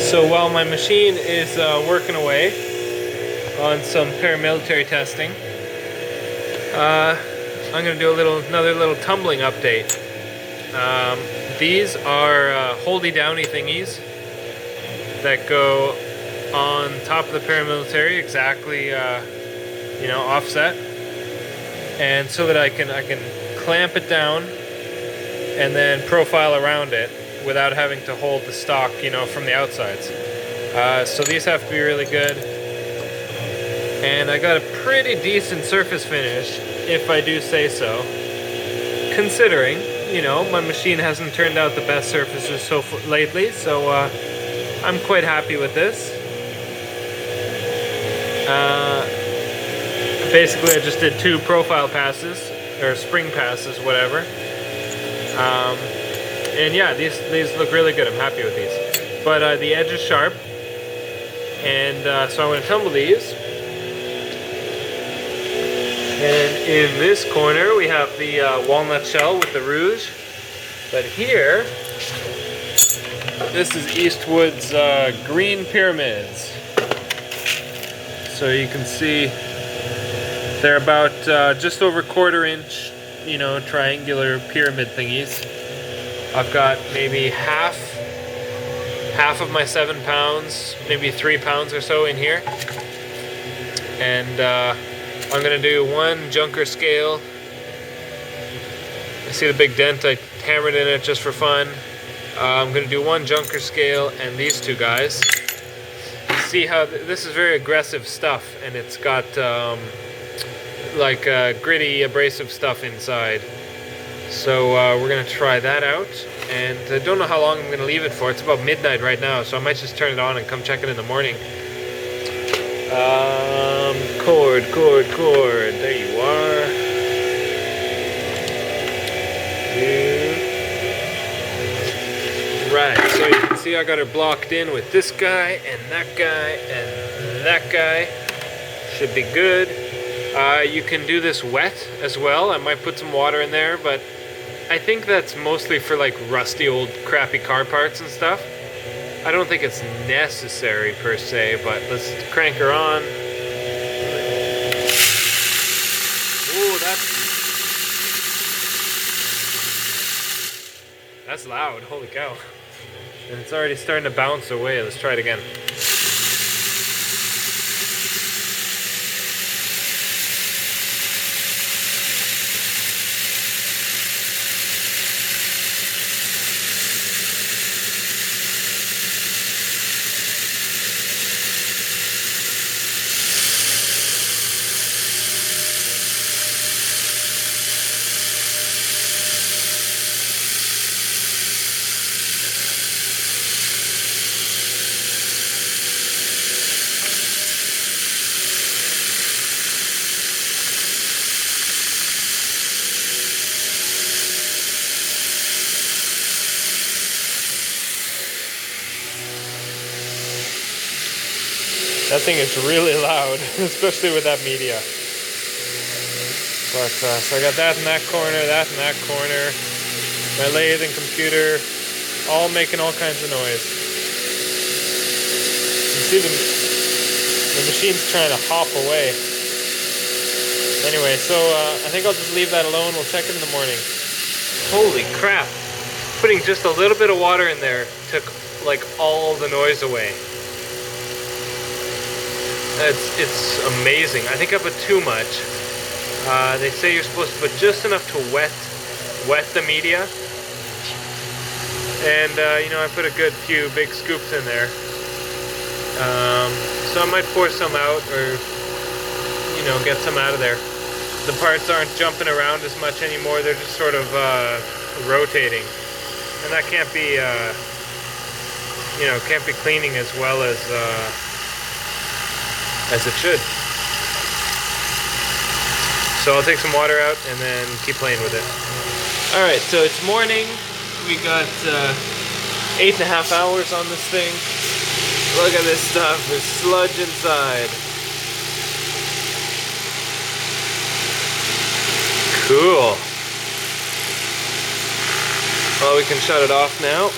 So while my machine is working away on some paramilitary testing, I'm going to do another little tumbling update. These are holdy downy thingies that go on top of the paramilitary, exactly offset, and so that I can clamp it down and then profile around it without having to hold the stock, from the outsides. So these have to be really good. And I got a pretty decent surface finish, if I do say so, considering, my machine hasn't turned out the best surfaces lately, so I'm quite happy with this. Basically, I just did 2 profile passes, or spring passes, whatever. And yeah, these look really good. I'm happy with these. But the edge is sharp, and so I'm going to tumble these. And in this corner, we have the walnut shell with the rouge. But here, this is Eastwood's green pyramids. So you can see they're about just over 1/4 inch, triangular pyramid thingies. I've got maybe half of my 7 pounds, maybe 3 pounds or so in here. And I'm going to do 1 junker scale. I see the big dent, I hammered in it just for fun. I'm going to do 1 junker scale and these 2 guys. See how this is very aggressive stuff, and it's got gritty abrasive stuff inside. So we're going to try that out, and I don't know how long I'm going to leave it for. It's about midnight right now, so I might just turn it on and come check it in the morning. Cord. There you are. Right, so you can see I got her blocked in with this guy, and that guy, and that guy. Should be good. You can do this wet as well. I might put some water in there, but I think that's mostly for like rusty old crappy car parts and stuff. I don't think it's necessary per se, but let's crank her on. Ooh, that's loud, holy cow. And it's already starting to bounce away. Let's try it again. That thing is really loud, especially with that media. But so I got that in that corner, that in that corner. My lathe and computer, all making all kinds of noise. You see the machine's trying to hop away. Anyway, so I think I'll just leave that alone. We'll check it in the morning. Holy crap! Putting just a little bit of water in there took like all the noise away. It's amazing. I think I put too much. They say you're supposed to put just enough to wet the media. And I put a good few big scoops in there. So I might pour some out, or get some out of there. The parts aren't jumping around as much anymore. They're just sort of rotating, and that can't be can't be cleaning as well as it should. So I'll take some water out and then keep playing with it. Alright, so it's morning. We got 8.5 hours on this thing. Look at this stuff, there's sludge inside. Cool. Well, we can shut it off now.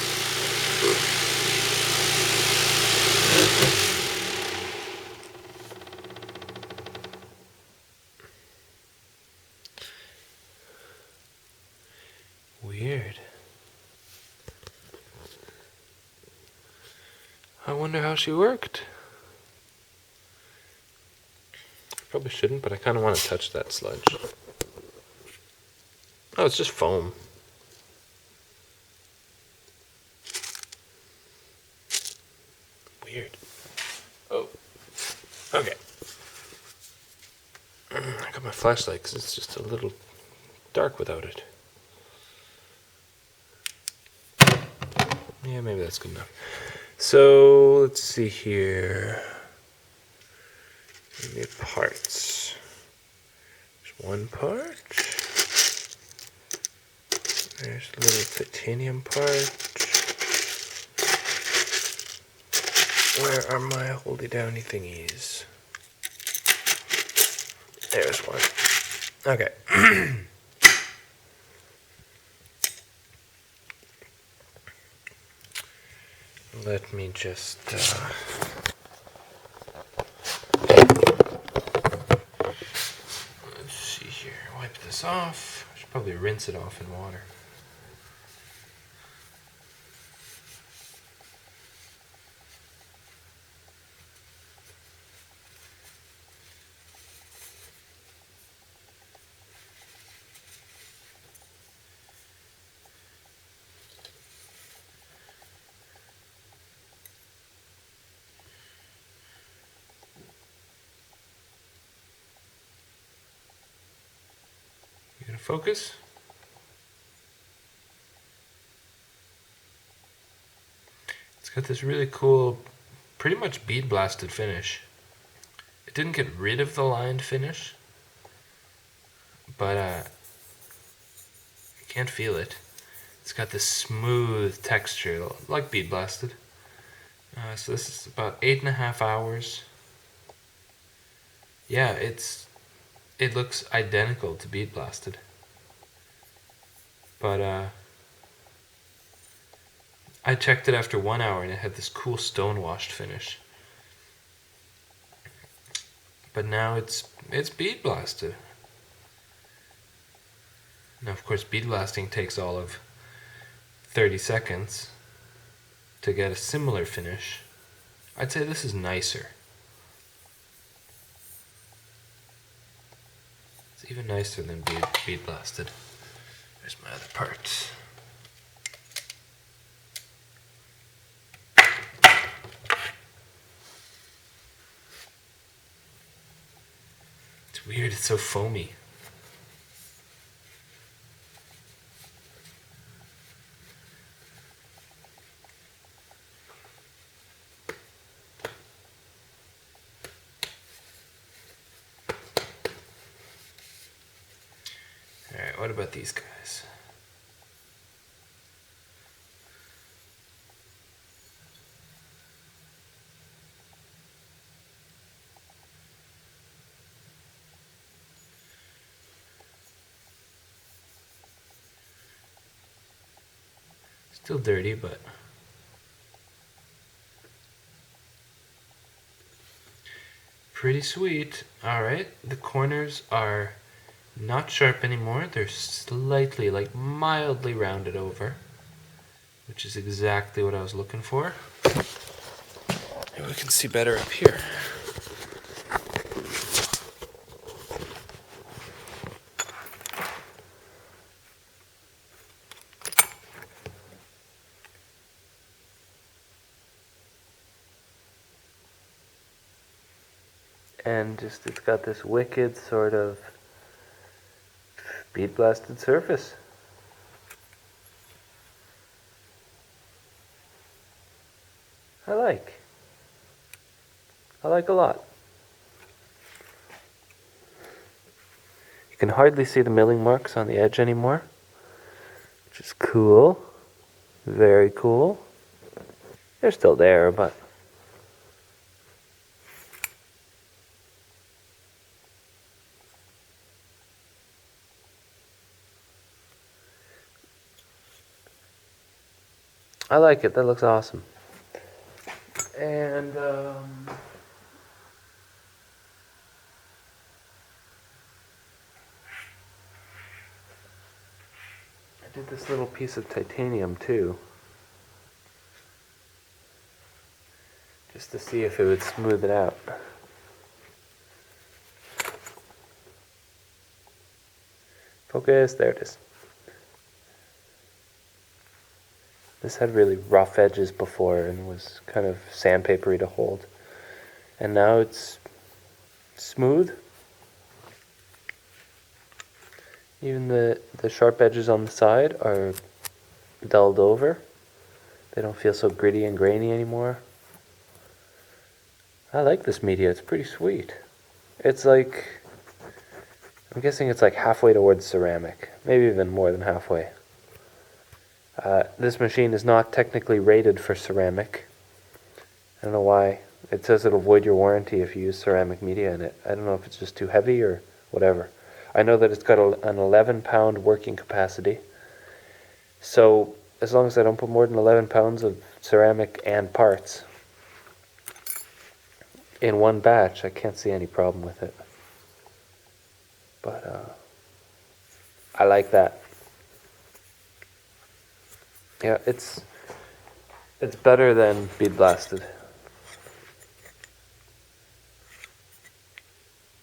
I wonder how she worked. Probably shouldn't, but I kind of want to touch that sludge. Oh, it's just foam. Weird. Oh. Okay. I got my flashlight because it's just a little dark without it. Yeah, maybe that's good enough. So, let's see here. We need parts. There's one part. There's a little titanium part. Where are my holdy downy thingies? There's one. Okay. Let me just let's see here. Wipe this off. I should probably rinse it off in water. You gonna focus? It's got this really cool, pretty much bead blasted finish. It didn't get rid of the lined finish, but you can't feel it. It's got this smooth texture, like bead blasted. So this is about 8.5 hours. Yeah, it looks identical to bead blasted, but I checked it after 1 hour and it had this cool stonewashed finish. But now it's bead blasted. Now, of course, bead blasting takes all of 30 seconds to get a similar finish. I'd say this is nicer. It's even nicer than bead blasted. There's my other part. It's weird, it's so foamy. Alright, what about these guys? Still dirty, but pretty sweet. Alright, the corners are not sharp anymore. They're slightly, like mildly rounded over, which is exactly what I was looking for. Maybe we can see better up here. And just it's got this wicked sort of bead blasted surface. I like a lot. You can hardly see the milling marks on the edge anymore, which is cool. Very cool. They're still there, but I like it. That looks awesome. And I did this little piece of titanium too. just to see if it would smooth it out. Focus, there it is. This had really rough edges before and was kind of sandpapery to hold. And now it's smooth. Even the sharp edges on the side are dulled over. They don't feel so gritty and grainy anymore. I like this media, it's pretty sweet. It's like, I'm guessing it's like halfway towards ceramic, maybe even more than halfway. This machine is not technically rated for ceramic. I don't know why. It says it'll void your warranty if you use ceramic media in it. I don't know if it's just too heavy or whatever. I know that it's got an 11-pound working capacity. So as long as I don't put more than 11 pounds of ceramic and parts in one batch, I can't see any problem with it. But I like that. Yeah, it's better than bead blasted.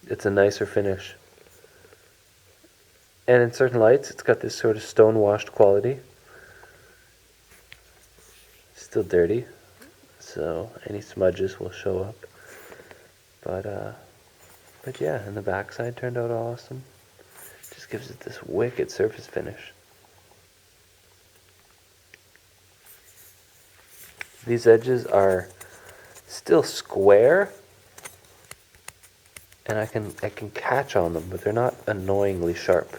It's a nicer finish. And in certain lights, it's got this sort of stonewashed quality. Still dirty, so any smudges will show up. But yeah, and the backside turned out awesome. Just gives it this wicked surface finish. These edges are still square, and I can catch on them, but they're not annoyingly sharp,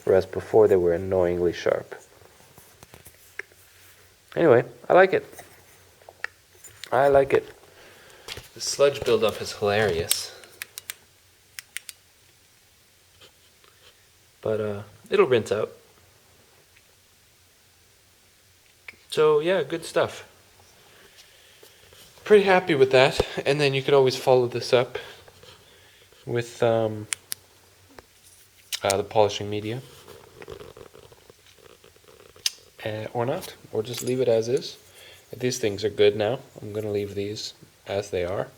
whereas before they were annoyingly sharp. Anyway, I like it. I like it. The sludge buildup is hilarious. But it'll rinse out. So yeah, good stuff. Pretty happy with that. And then you could always follow this up with the polishing media. Or not, or just leave it as is. These things are good now. I'm going to leave these as they are,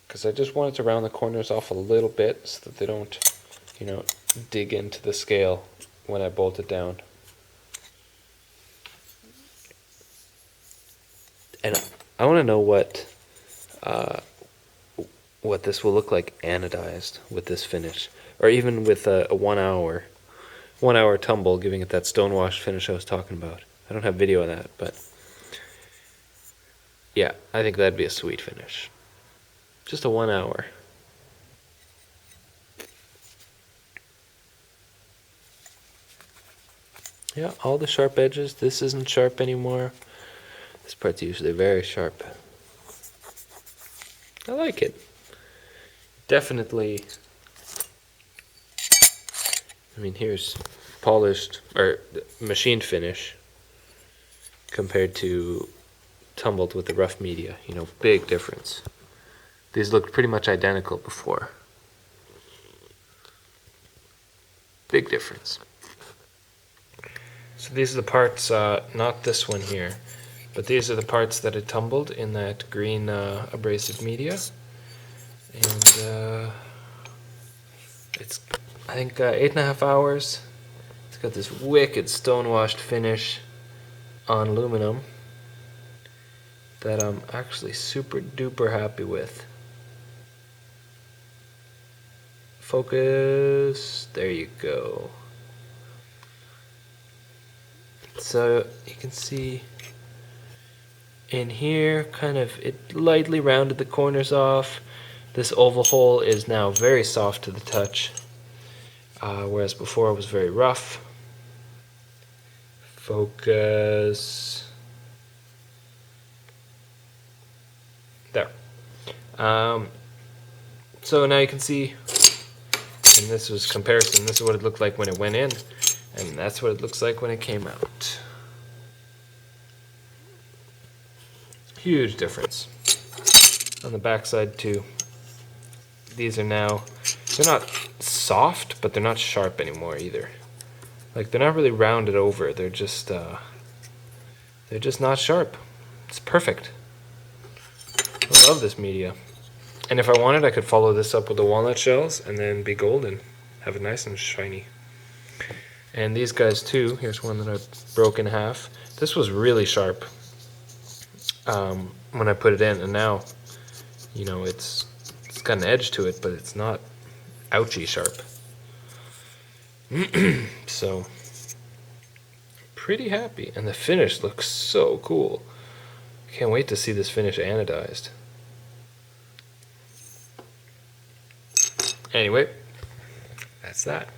because I just wanted to round the corners off a little bit so that they don't, dig into the scale when I bolt it down. And I want to know what this will look like anodized with this finish, or even with a 1 hour. 1 hour tumble, giving it that stonewashed finish I was talking about. I don't have video of that, but yeah, I think that'd be a sweet finish. Just a 1 hour. Yeah, all the sharp edges. This isn't sharp anymore. This part's usually very sharp. I like it. Definitely. I mean, here's polished or machined finish compared to tumbled with the rough media. Big difference. These looked pretty much identical before. Big difference. So these are the parts, not this one here, but these are the parts that had tumbled in that green abrasive media. And it's, I think, 8.5 hours. It's got this wicked stonewashed finish on aluminum that I'm actually super duper happy with. Focus, there you go. So you can see in here, kind of, it lightly rounded the corners off. This oval hole is now very soft to the touch, whereas before it was very rough. Focus. There. So now you can see, and this was comparison, this is what it looked like when it went in, and that's what it looks like when it came out. Huge difference. On the back side too. These are now, they're not soft, but they're not sharp anymore either. Like, they're not really rounded over, they're just not sharp. It's perfect. I love this media. And if I wanted, I could follow this up with the walnut shells and then be golden. Have it nice and shiny. And these guys too. Here's one that I broke in half. This was really sharp when I put it in, and now, you know, it's got an edge to it, but it's not ouchy sharp. So, pretty happy. And the finish looks so cool. Can't wait to see this finish anodized. Anyway, that's that.